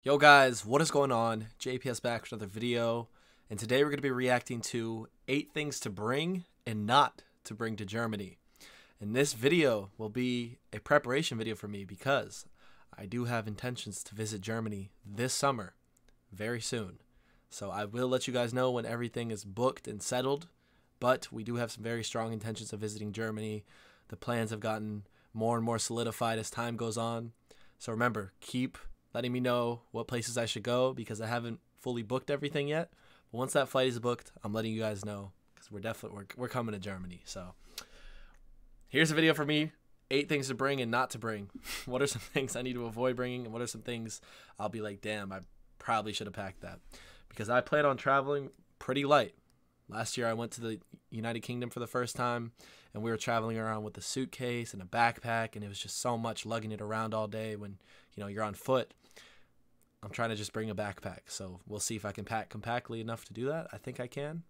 Yo guys, what is going on? JPS back with another video, and today we're going to be reacting to 8 things to bring and not to bring to Germany. And this video will be a preparation video for me because I do have intentions to visit Germany this summer, very soon. So I will let you guys know when everything is booked and settled, but we do have some very strong intentions of visiting Germany. The plans have gotten more and more solidified as time goes on. So remember, keep letting me know what places I should go because I haven't fully booked everything yet. But once that flight is booked, I'm letting you guys know because we're coming to Germany. So here's a video for me: 8 things to bring and not to bring. What are some things I need to avoid bringing, and what are some things I'll be like, damn, I probably should have packed that, because I plan on traveling pretty light. Last year I went to the United Kingdom for the first time, and we were traveling around with a suitcase and a backpack, and it was just so much lugging it around all day when you're on foot. I'm trying to just bring a backpack, so we'll see if I can pack compactly enough to do that. I think I can.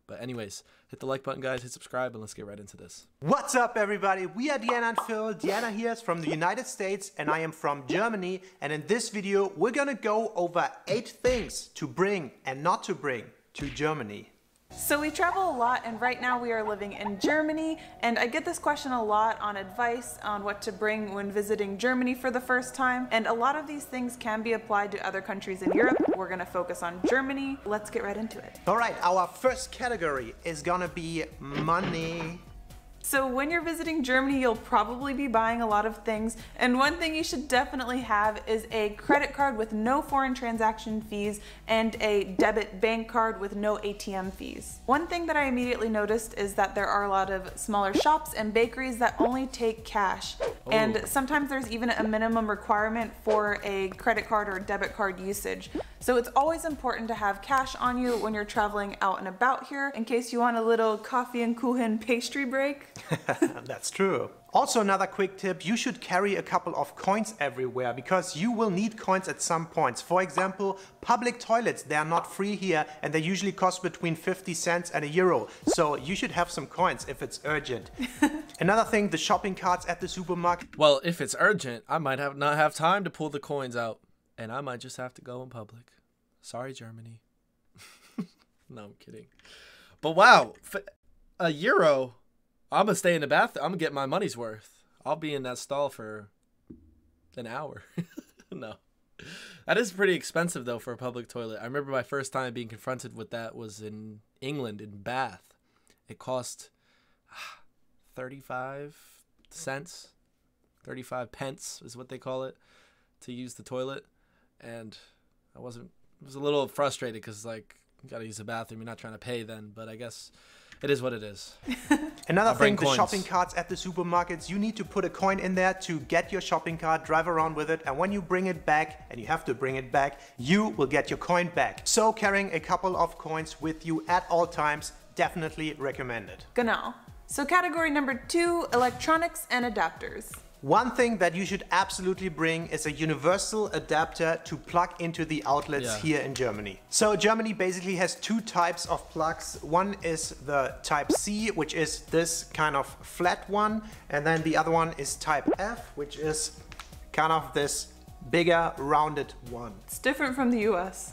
But anyways, hit the like button, guys, hit subscribe, and let's get right into this. What's up, everybody? We are Diana and Phil. Diana here is from the United States, and I am from Germany. And in this video, we're gonna go over 8 things to bring and not to bring to Germany. So we travel a lot, and right now we are living in Germany, and I get this question a lot on advice on what to bring when visiting Germany for the first time, and a lot of these things can be applied to other countries in Europe. We're going to focus on Germany. Let's get right into it. All right, our first category is gonna be money. So when you're visiting Germany, you'll probably be buying a lot of things, and one thing you should definitely have is a credit card with no foreign transaction fees and a debit bank card with no ATM fees. One thing that I immediately noticed is that there are a lot of smaller shops and bakeries that only take cash, and sometimes there's even a minimum requirement for a credit card or debit card usage. So it's always important to have cash on you when you're traveling out and about here, in case you want a little coffee and kuchen pastry break. That's true. Also, another quick tip: you should carry a couple of coins everywhere because you will need coins at some points. For example, public toilets, they are not free here, and they usually cost between 50 cents and €1. So you should have some coins if it's urgent. Another thing, the shopping carts at the supermarket. Well, if it's urgent, I might not have time to pull the coins out, and I might just have to go in public. Sorry, Germany. No, I'm kidding. But wow, €1. I'm gonna stay in the bathroom. I'm gonna get my money's worth. I'll be in that stall for an hour. No, that is pretty expensive though for a public toilet. I remember my first time being confronted with that was in England, in Bath. It cost 35 cents, 35 pence is what they call it, to use the toilet. And I was a little frustrated because, like, you gotta use the bathroom. You're not trying to pay then, but I guess it is what it is. Another thing, the shopping carts at the supermarkets, you need to put a coin in there to get your shopping cart, drive around with it, and when you bring it back, and you have to bring it back, you will get your coin back. So carrying a couple of coins with you at all times, definitely recommended. Genau. So category number 2, electronics and adapters. One thing that you should absolutely bring is a universal adapter to plug into the outlets here in Germany. So Germany basically has 2 types of plugs. One is the type C, which is this kind of flat one, and then the other one is type F, which is kind of this bigger rounded one. It's different from the US.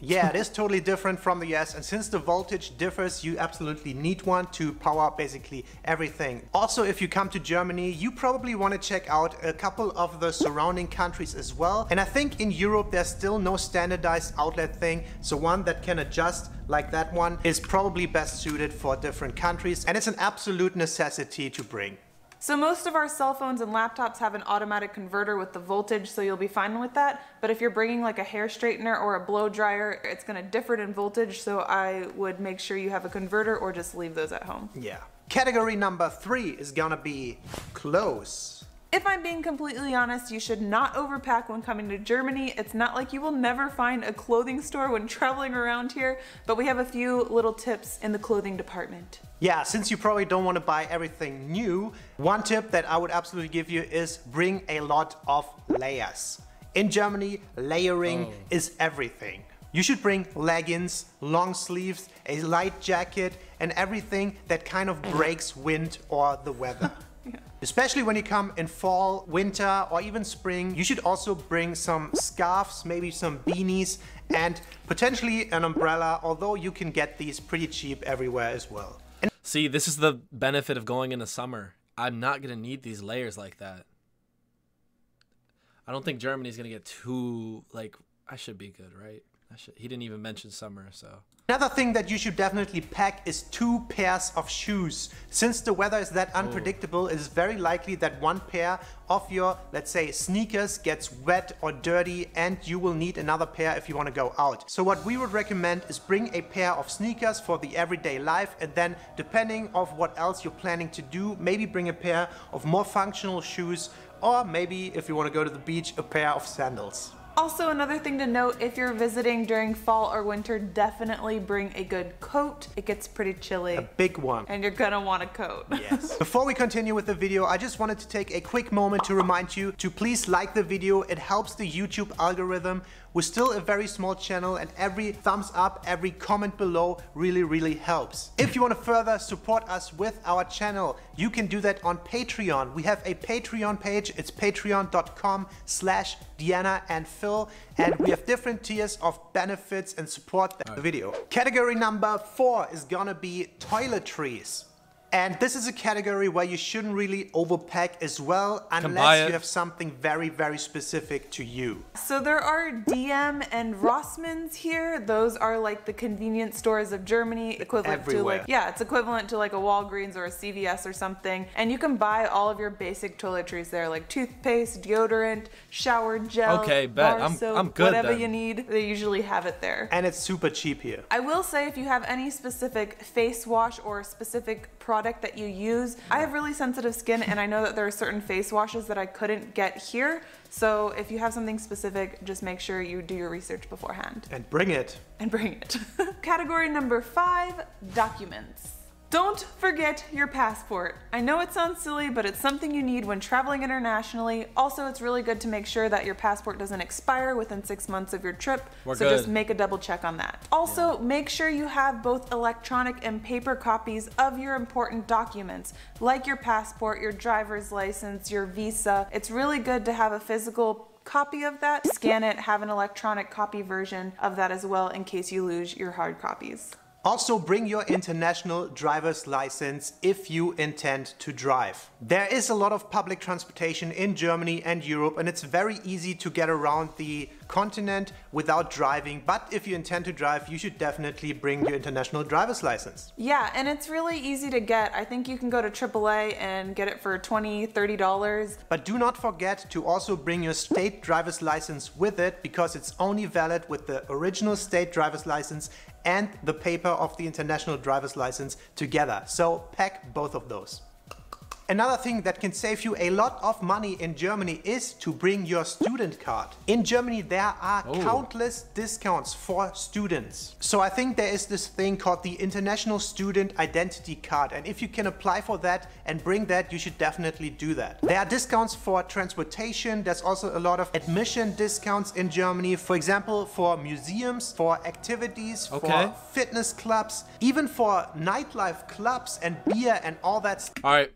Yeah, it is totally different from the US, and since the voltage differs, you absolutely need one to power basically everything. Also, if you come to Germany, you probably want to check out a couple of the surrounding countries as well. And I think in Europe there's still no standardized outlet thing, so one that can adjust like that one is probably best suited for different countries, and it's an absolute necessity to bring. So most of our cell phones and laptops have an automatic converter with the voltage, so you'll be fine with that. But if you're bringing like a hair straightener or a blow dryer, it's going to differ in voltage, so I would make sure you have a converter or just leave those at home. Yeah. Category number 3 is gonna be clothes. If I'm being completely honest, you should not overpack when coming to Germany. It's not like you will never find a clothing store when traveling around here, but we have a few little tips in the clothing department. Yeah, since you probably don't want to buy everything new, one tip that I would absolutely give you is bring a lot of layers. In Germany, layering is everything. You should bring leggings, long sleeves, a light jacket, and everything that kind of breaks wind or the weather. Yeah. Especially when you come in fall, winter, or even spring, you should also bring some scarves, maybe some beanies, and potentially an umbrella, although you can get these pretty cheap everywhere as well. See, this is the benefit of going into summer. I'm not going to need these layers like that. I don't think Germany's going to get too, like, I should be good, right? He didn't even mention summer, so. Another thing that you should definitely pack is 2 pairs of shoes. Since the weather is that unpredictable, it is very likely that one pair of your, let's say, sneakers gets wet or dirty, and you will need another pair if you want to go out. So what we would recommend is bring a pair of sneakers for the everyday life, and then depending on what else you're planning to do, maybe bring a pair of more functional shoes, or maybe if you want to go to the beach, a pair of sandals. Also, another thing to note, if you're visiting during fall or winter, definitely bring a good coat. It gets pretty chilly. A big one. And you're gonna want a coat. Yes. Before we continue with the video, I just wanted to take a quick moment to remind you to please like the video. It helps the YouTube algorithm. We're still a very small channel, and every thumbs up, every comment below really helps. If you want to further support us with our channel, you can do that on Patreon. We have a Patreon page. It's patreon.com/DianaandPhil, and we have different tiers of benefits and support the video. Category number 4 is gonna be toiletries. And this is a category where you shouldn't really overpack as well, unless you have something very specific to you. So there are DM and Rossmann's here. Those are like the convenience stores of Germany, equivalent to like, yeah, it's equivalent to like a Walgreens or a CVS or something. And you can buy all of your basic toiletries there, like toothpaste, deodorant, shower gel, okay, bet. bar soap, I'm good whatever then. you need. They usually have it there. And it's super cheap here. I will say, if you have any specific face wash or specific product that you use, I have really sensitive skin, and I know that there are certain face washes that I couldn't get here. So if you have something specific, just make sure you do your research beforehand. And bring it. And bring it. Category number 5, documents. Don't forget your passport. I know it sounds silly, but it's something you need when traveling internationally. Also, it's really good to make sure that your passport doesn't expire within 6 months of your trip. So just make a double check on that. Also, make sure you have both electronic and paper copies of your important documents, like your passport, your driver's license, your visa. It's really good to have a physical copy of that. Scan it, have an electronic copy version of that as well in case you lose your hard copies. Also, bring your international driver's license if you intend to drive. There is a lot of public transportation in Germany and Europe, and it's very easy to get around the continent without driving. But if you intend to drive, you should definitely bring your international driver's license. Yeah, and it's really easy to get. I think you can go to AAA and get it for $20, $30. But do not forget to also bring your state driver's license with it, because it's only valid with the original state driver's license and the paper of the international driver's license together. So pack both of those. Another thing that can save you a lot of money in Germany is to bring your student card. In Germany, there are countless discounts for students. So I think there is this thing called the International Student Identity Card. And if you can apply for that and bring that, you should definitely do that. There are discounts for transportation. There's also a lot of admission discounts in Germany. For example, for museums, for activities, for fitness clubs, even for nightlife clubs and beer and all that stuff. All right.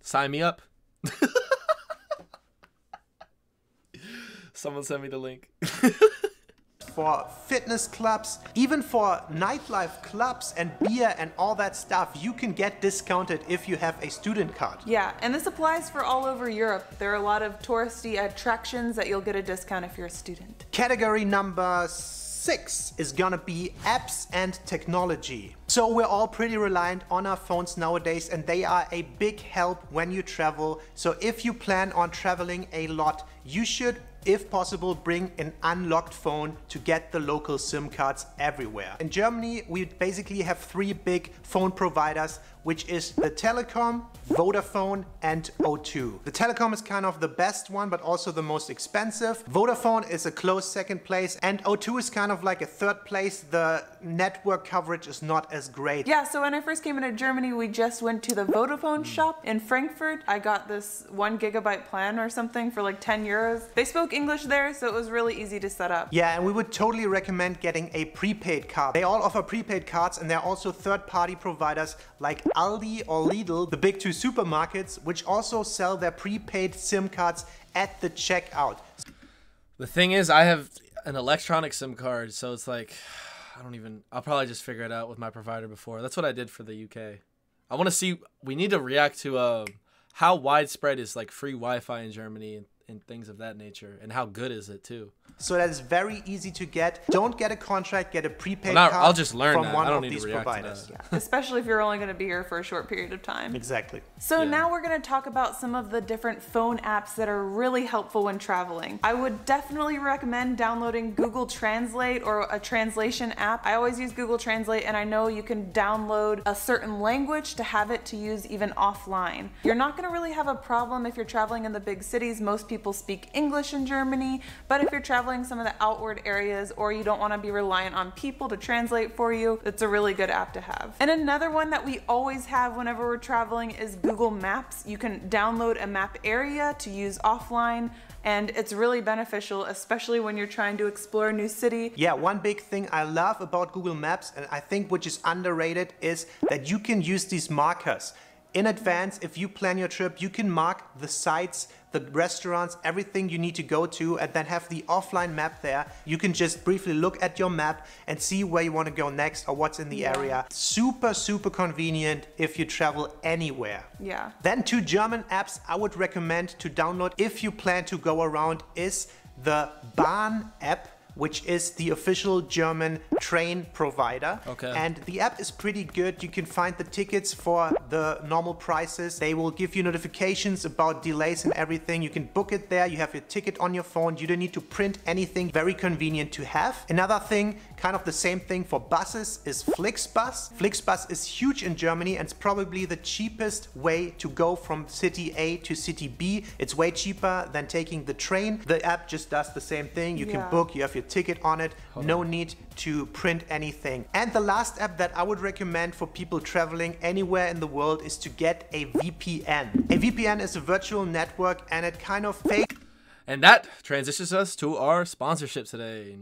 Sign me up. Someone send me the link. For fitness clubs, even for nightlife clubs and beer and all that stuff, you can get discounted if you have a student card. Yeah, and this applies for all over Europe. There are a lot of touristy attractions that you'll get a discount if you're a student. Category number 6 is gonna be apps and technology. So we're all pretty reliant on our phones nowadays, and they are a big help when you travel. So if you plan on traveling a lot, you should, if possible, bring an unlocked phone to get the local SIM cards everywhere. In Germany, we basically have 3 big phone providers, which is the Telekom, Vodafone, and O2. The Telekom is kind of the best one, but also the most expensive. Vodafone is a close second place, and O2 is kind of like a third place. The network coverage is not as great. Yeah, so when I first came into Germany, we just went to the Vodafone shop in Frankfurt. I got this 1 GB plan or something for like 10 euros. They spoke English there, so it was really easy to set up. Yeah, and we would totally recommend getting a prepaid card. They all offer prepaid cards, and there are also third-party providers like Aldi or Lidl, the big two supermarkets, which also sell their prepaid SIM cards at the checkout. The thing is, I have an electronic SIM card, so it's like, I'll probably just figure it out with my provider before. That's what I did for the UK. I want to see, we need to react to how widespread is like free Wi-Fi in Germany and things of that nature, and how good is it too. So that is very easy to get. Don't get a contract, get a prepaid card. I'll just learn from that. one I don't of need to these react providers. to that. Yeah, especially if you're only going to be here for a short period of time. Exactly. So now we're going to talk about some of the different phone apps that are really helpful when traveling. I would definitely recommend downloading Google Translate or a translation app. I always use Google Translate, and I know you can download a certain language to have it to use even offline. You're not going to really have a problem if you're traveling in the big cities. Most people speak English in Germany, but if you're traveling some of the outward areas or you don't want to be reliant on people to translate for you, it's a really good app to have. And another one that we always have whenever we're traveling is Google Maps. You can download a map area to use offline, and it's really beneficial, especially when you're trying to explore a new city. Yeah, one big thing I love about Google Maps, and I think which is underrated, is that you can use these markers. In advance, if you plan your trip, you can mark the sites, the restaurants, everything you need to go to, and then have the offline map there. You can just briefly look at your map and see where you want to go next or what's in the area. Super, super convenient if you travel anywhere. Yeah. Then two German apps I would recommend to download if you plan to go around is the Bahn app, which is the official German train provider. Okay. And the app is pretty good. You can find the tickets for the normal prices. They will give you notifications about delays and everything. You can book it there. You have your ticket on your phone. You don't need to print anything. Very convenient to have. Another thing, kind of the same thing for buses, is Flixbus. Flixbus is huge in Germany, and it's probably the cheapest way to go from city A to city B. It's way cheaper than taking the train. The app just does the same thing. You can book, you have your ticket on it, no need to print anything. And the last app that I would recommend for people traveling anywhere in the world is to get a VPN. A VPN is a virtual network, and it kind of fake. And that transitions us to our sponsorship today.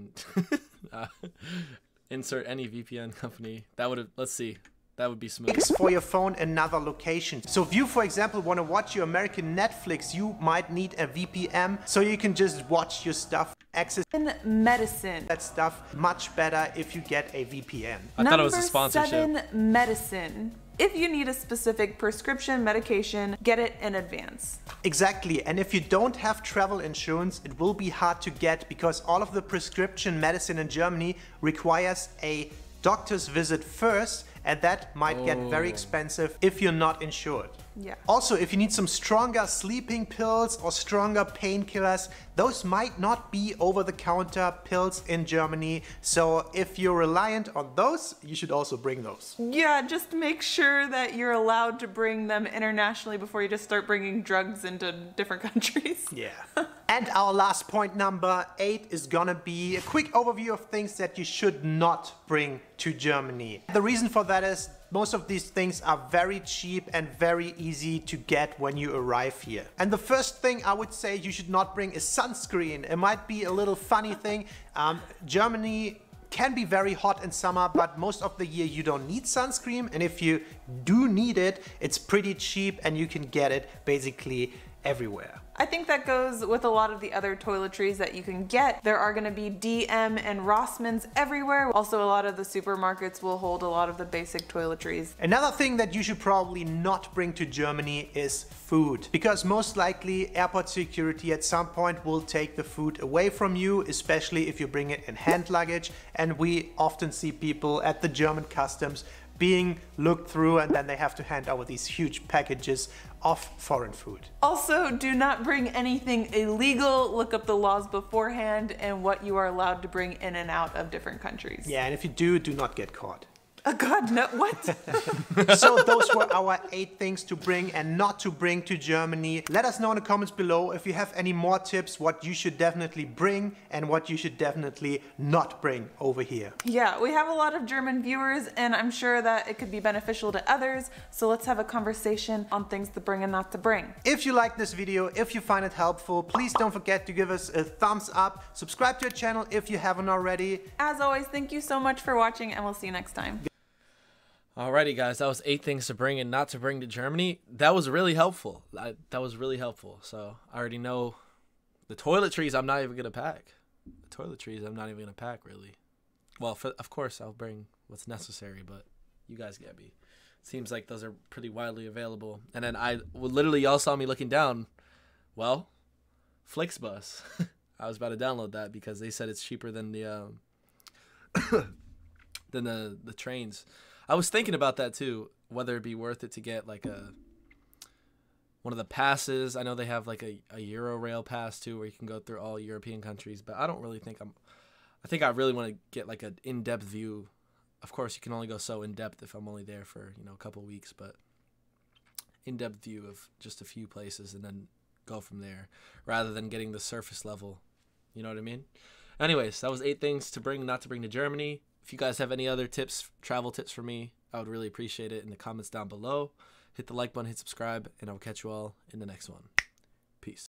Insert any VPN company. Let's see. That would be smooth. For your phone another location. So if you, for example, want to watch your American Netflix, you might need a VPN so you can just watch your stuff. Access Medicine. that stuff much better if you get a VPN. I thought it was a sponsorship. Number 7, medicine. If you need a specific prescription medication, get it in advance. Exactly, and if you don't have travel insurance, it will be hard to get because all of the prescription medicine in Germany requires a doctor's visit first, and that might get very expensive if you're not insured. Yeah. Also, if you need some stronger sleeping pills or stronger painkillers, those might not be over-the-counter pills in Germany. So if you're reliant on those, you should also bring those. Yeah, just make sure that you're allowed to bring them internationally before you just start bringing drugs into different countries. Yeah. And our last point, number 8, is gonna be a quick overview of things that you should not bring to Germany. The reason for that is most of these things are very cheap and very easy to get when you arrive here. And the first thing I would say you should not bring is sunscreen. It might be a little funny thing. Germany can be very hot in summer, but most of the year you don't need sunscreen. And if you do need it, it's pretty cheap and you can get it basically everywhere. I think that goes with a lot of the other toiletries that you can get. There are going to be DM and Rossmans everywhere. Also, a lot of the supermarkets will hold a lot of the basic toiletries. Another thing that you should probably not bring to Germany is food, because most likely airport security at some point will take the food away from you, especially if you bring it in hand luggage. And we often see people at the German customs being looked through, and then they have to hand over these huge packages of foreign food. Also, do not bring anything illegal. Look up the laws beforehand and what you are allowed to bring in and out of different countries. Yeah, and if you do not get caught. Oh God, no, what? So those were our 8 things to bring and not to bring to Germany. Let us know in the comments below if you have any more tips, what you should definitely bring and what you should definitely not bring over here. Yeah, we have a lot of German viewers, and I'm sure that it could be beneficial to others. So let's have a conversation on things to bring and not to bring. If you like this video, if you find it helpful, please don't forget to give us a thumbs up. Subscribe to our channel if you haven't already. As always, thank you so much for watching, and we'll see you next time. Alrighty, guys, that was 8 things to bring and not to bring to Germany. That was really helpful. That was really helpful. So I already know the toiletries I'm not even going to pack. The toiletries I'm not even going to pack, really. Well, of course, I'll bring what's necessary, but you guys get me. Seems like those are pretty widely available. And then literally, y'all saw me looking down. Well, Flixbus. I was about to download that because they said it's cheaper than the than the trains. I was thinking about that too, whether it'd be worth it to get like one of the passes. I know they have like a Eurorail pass too, where you can go through all European countries, but I don't really think I think I really want to get like an in-depth view. Of course, you can only go so in-depth if I'm only there for, a couple weeks, but in-depth view of just a few places and then go from there rather than getting the surface level. You know what I mean? Anyways, that was 8 things to bring, not to bring to Germany. If you guys have any other tips, travel tips for me, I would really appreciate it in the comments down below. Hit the like button, hit subscribe, and I'll catch you all in the next one. Peace.